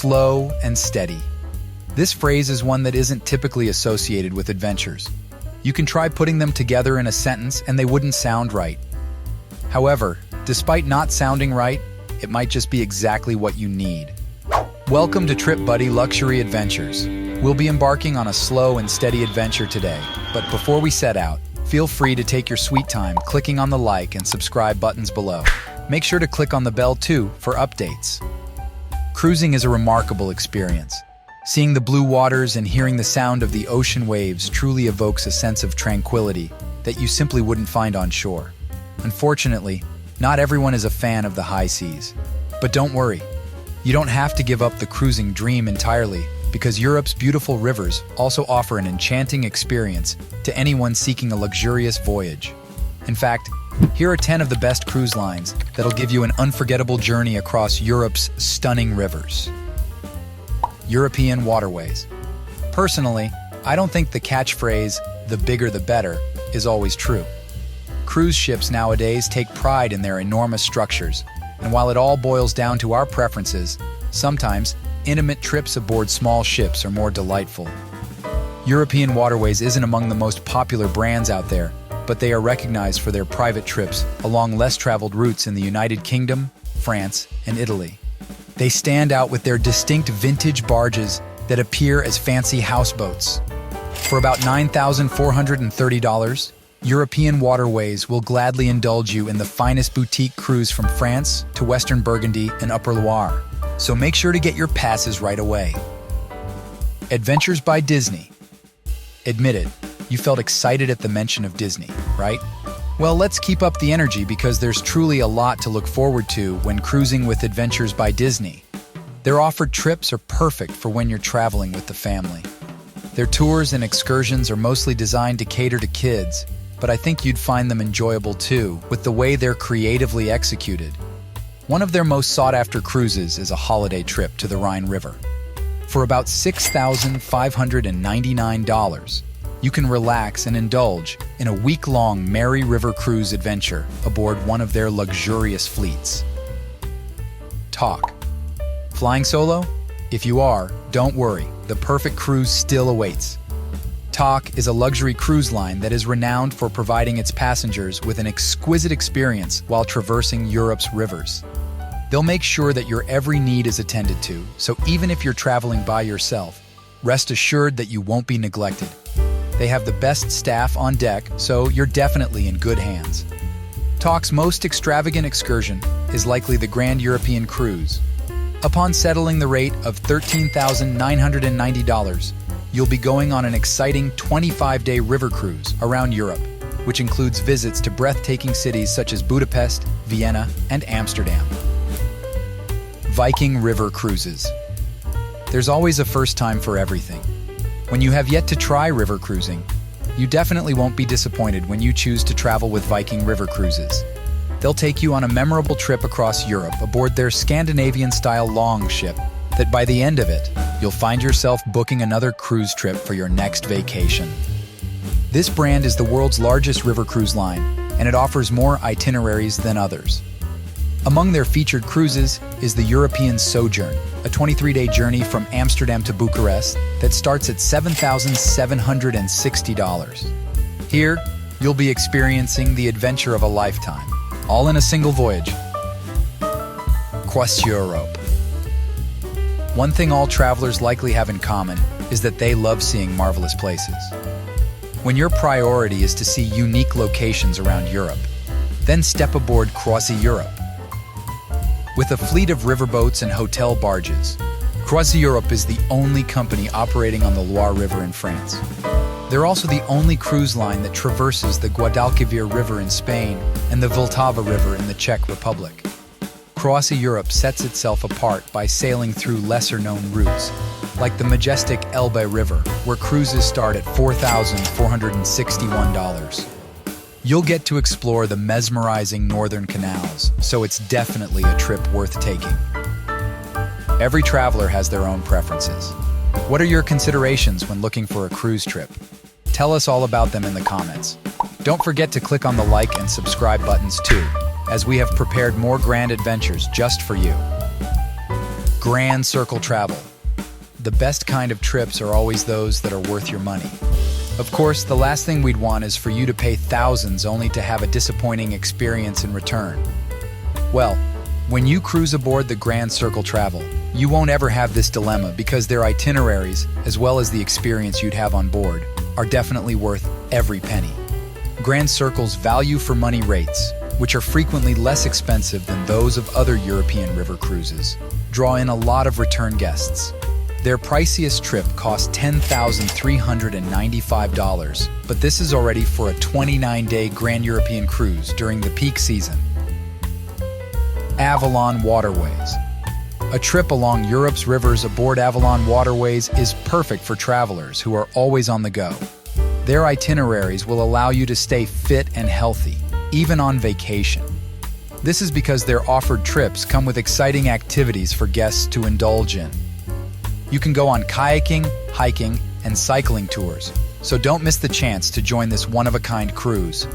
slow and steady. This phrase is one that isn't typically associated with adventures. You can try putting them together in a sentence and they wouldn't sound right. However, despite not sounding right, it might just be exactly what you need. Welcome to Trip Buddy Luxury Adventures. We'll be embarking on a slow and steady adventure today, but before we set out, feel free to take your sweet time clicking on the like and subscribe buttons below. Make sure to click on the bell too for updates. Cruising is a remarkable experience. Seeing the blue waters and hearing the sound of the ocean waves truly evokes a sense of tranquility that you simply wouldn't find on shore. Unfortunately, not everyone is a fan of the high seas. But don't worry, you don't have to give up the cruising dream entirely, because Europe's beautiful rivers also offer an enchanting experience to anyone seeking a luxurious voyage. In fact, here are 10 of the best cruise lines that'll give you an unforgettable journey across Europe's stunning rivers. European waterways. Personally, I don't think the catchphrase, "the bigger the better," is always true. Cruise ships nowadays take pride in their enormous structures, and while it all boils down to our preferences, sometimes intimate trips aboard small ships are more delightful. European Waterways isn't among the most popular brands out there, but they are recognized for their private trips along less traveled routes in the United Kingdom, France, and Italy. They stand out with their distinct vintage barges that appear as fancy houseboats. For about $9,430, European Waterways will gladly indulge you in the finest boutique cruise from France to Western Burgundy and Upper Loire. So make sure to get your passes right away. Adventures by Disney. Admit it, you felt excited at the mention of Disney, right? Well, let's keep up the energy because there's truly a lot to look forward to when cruising with Adventures by Disney. Their offered trips are perfect for when you're traveling with the family. Their tours and excursions are mostly designed to cater to kids, but I think you'd find them enjoyable too, with the way they're creatively executed. One of their most sought-after cruises is a holiday trip to the Rhine River. For about $6,599, you can relax and indulge in a week-long Merry River cruise adventure aboard one of their luxurious fleets. Talk. Flying solo? If you are, don't worry, the perfect cruise still awaits. TALK is a luxury cruise line that is renowned for providing its passengers with an exquisite experience while traversing Europe's rivers. They'll make sure that your every need is attended to, so even if you're traveling by yourself, rest assured that you won't be neglected. They have the best staff on deck, so you're definitely in good hands. TALK's most extravagant excursion is likely the Grand European Cruise. Upon settling the rate of $13,990, you'll be going on an exciting 25-day river cruise around Europe, which includes visits to breathtaking cities such as Budapest, Vienna, and Amsterdam. Viking River Cruises. There's always a first time for everything. When you have yet to try river cruising, you definitely won't be disappointed when you choose to travel with Viking River Cruises. They'll take you on a memorable trip across Europe aboard their Scandinavian-style longship that by the end of it, you'll find yourself booking another cruise trip for your next vacation. This brand is the world's largest river cruise line, and it offers more itineraries than others. Among their featured cruises is the European Sojourn, a 23-day journey from Amsterdam to Bucharest that starts at $7,760. Here, you'll be experiencing the adventure of a lifetime, all in a single voyage. Cross Europe. One thing all travelers likely have in common is that they love seeing marvelous places. When your priority is to see unique locations around Europe, then step aboard Cross Europe. With a fleet of riverboats and hotel barges, Cross Europe is the only company operating on the Loire River in France. They're also the only cruise line that traverses the Guadalquivir River in Spain and the Vltava River in the Czech Republic. Cross Europe sets itself apart by sailing through lesser-known routes, like the majestic Elbe River, where cruises start at $4,461. You'll get to explore the mesmerizing northern canals, so it's definitely a trip worth taking. Every traveler has their own preferences. What are your considerations when looking for a cruise trip? Tell us all about them in the comments. Don't forget to click on the like and subscribe buttons too, as we have prepared more grand adventures just for you. Grand circle travel. The best kind of trips are always those that are worth your money. Of course, the last thing we'd want is for you to pay thousands only to have a disappointing experience in return. Well, when you cruise aboard the Grand Circle Travel, you won't ever have this dilemma because their itineraries, as well as the experience you'd have on board, are definitely worth every penny. Grand Circle's value for money rates, which are frequently less expensive than those of other European river cruises, draw in a lot of return guests. Their priciest trip cost $10,395, but this is already for a 29-day Grand European cruise during the peak season. Avalon Waterways. A trip along Europe's rivers aboard Avalon Waterways is perfect for travelers who are always on the go. Their itineraries will allow you to stay fit and healthy, even on vacation. This is because their offered trips come with exciting activities for guests to indulge in. You can go on kayaking, hiking, and cycling tours, so don't miss the chance to join this one-of-a-kind cruise.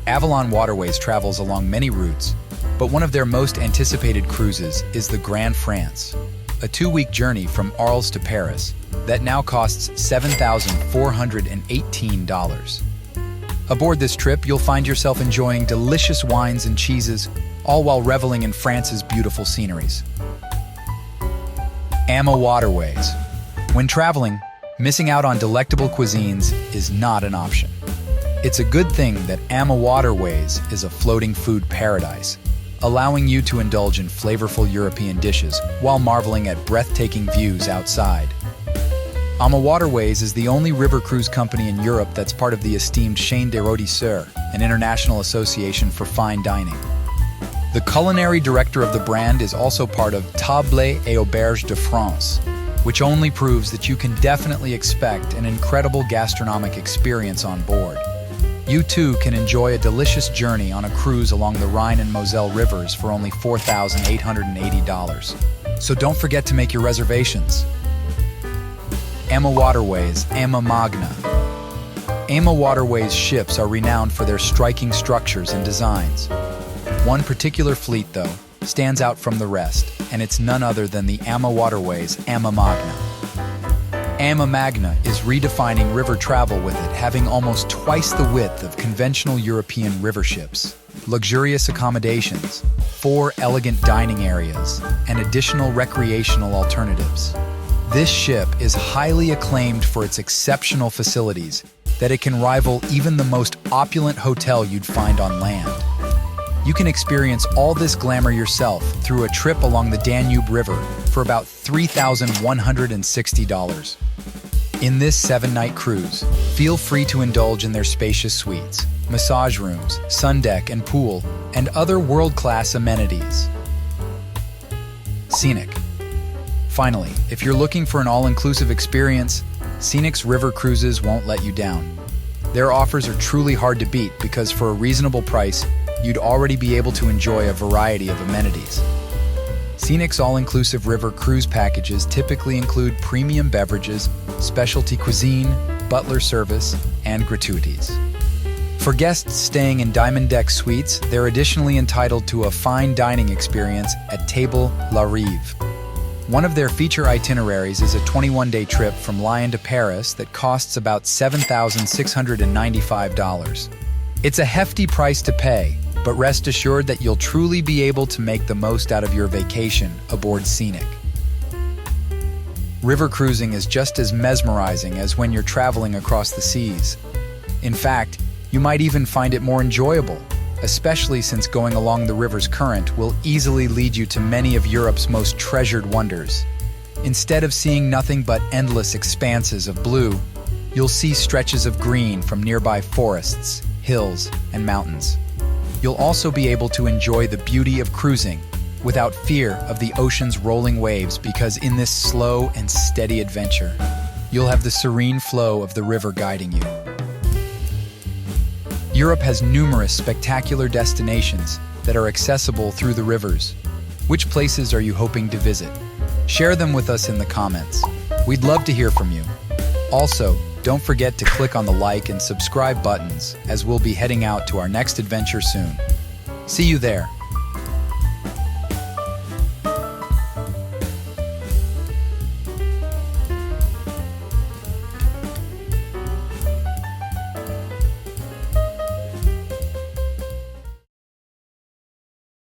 Avalon Waterways travels along many routes, but one of their most anticipated cruises is the Grand France, a 2-week journey from Arles to Paris that now costs $7,418. Aboard this trip, you'll find yourself enjoying delicious wines and cheeses, all while reveling in France's beautiful sceneries. Waterways. When traveling, missing out on delectable cuisines is not an option. It's a good thing that Waterways is a floating food paradise, allowing you to indulge in flavorful European dishes while marveling at breathtaking views outside. Waterways is the only river cruise company in Europe that's part of the esteemed Chaîne des Rôtisseurs, an international association for fine dining. The culinary director of the brand is also part of Table et Auberge de France, which only proves that you can definitely expect an incredible gastronomic experience on board. You too can enjoy a delicious journey on a cruise along the Rhine and Moselle rivers for only $4,880. So don't forget to make your reservations. Waterways, Magna. Waterways ships are renowned for their striking structures and designs. One particular fleet, though, stands out from the rest, and it's none other than the Waterways Magna. Magna is redefining river travel with it having almost twice the width of conventional European river ships, luxurious accommodations, 4 elegant dining areas, and additional recreational alternatives. This ship is highly acclaimed for its exceptional facilities that it can rival even the most opulent hotel you'd find on land. You can experience all this glamour yourself through a trip along the Danube River for about $3,160. In this 7-night cruise, feel free to indulge in their spacious suites, massage rooms, sun deck and pool, and other world-class amenities. Scenic. Finally, if you're looking for an all-inclusive experience, Scenic's river cruises won't let you down. Their offers are truly hard to beat because for a reasonable price, you'd already be able to enjoy a variety of amenities. Scenic's all-inclusive river cruise packages typically include premium beverages, specialty cuisine, butler service, and gratuities. For guests staying in Diamond Deck suites, they're additionally entitled to a fine dining experience at Table La Rive. One of their feature itineraries is a 21-day trip from Lyon to Paris that costs about $7,695. It's a hefty price to pay, but rest assured that you'll truly be able to make the most out of your vacation aboard Scenic. River cruising is just as mesmerizing as when you're traveling across the seas. In fact, you might even find it more enjoyable, especially since going along the river's current will easily lead you to many of Europe's most treasured wonders. Instead of seeing nothing but endless expanses of blue, you'll see stretches of green from nearby forests, hills, and mountains. You'll also be able to enjoy the beauty of cruising without fear of the ocean's rolling waves because in this slow and steady adventure, you'll have the serene flow of the river guiding you. Europe has numerous spectacular destinations that are accessible through the rivers. Which places are you hoping to visit? Share them with us in the comments. We'd love to hear from you. Also, don't forget to click on the like and subscribe buttons as we'll be heading out to our next adventure soon. See you there.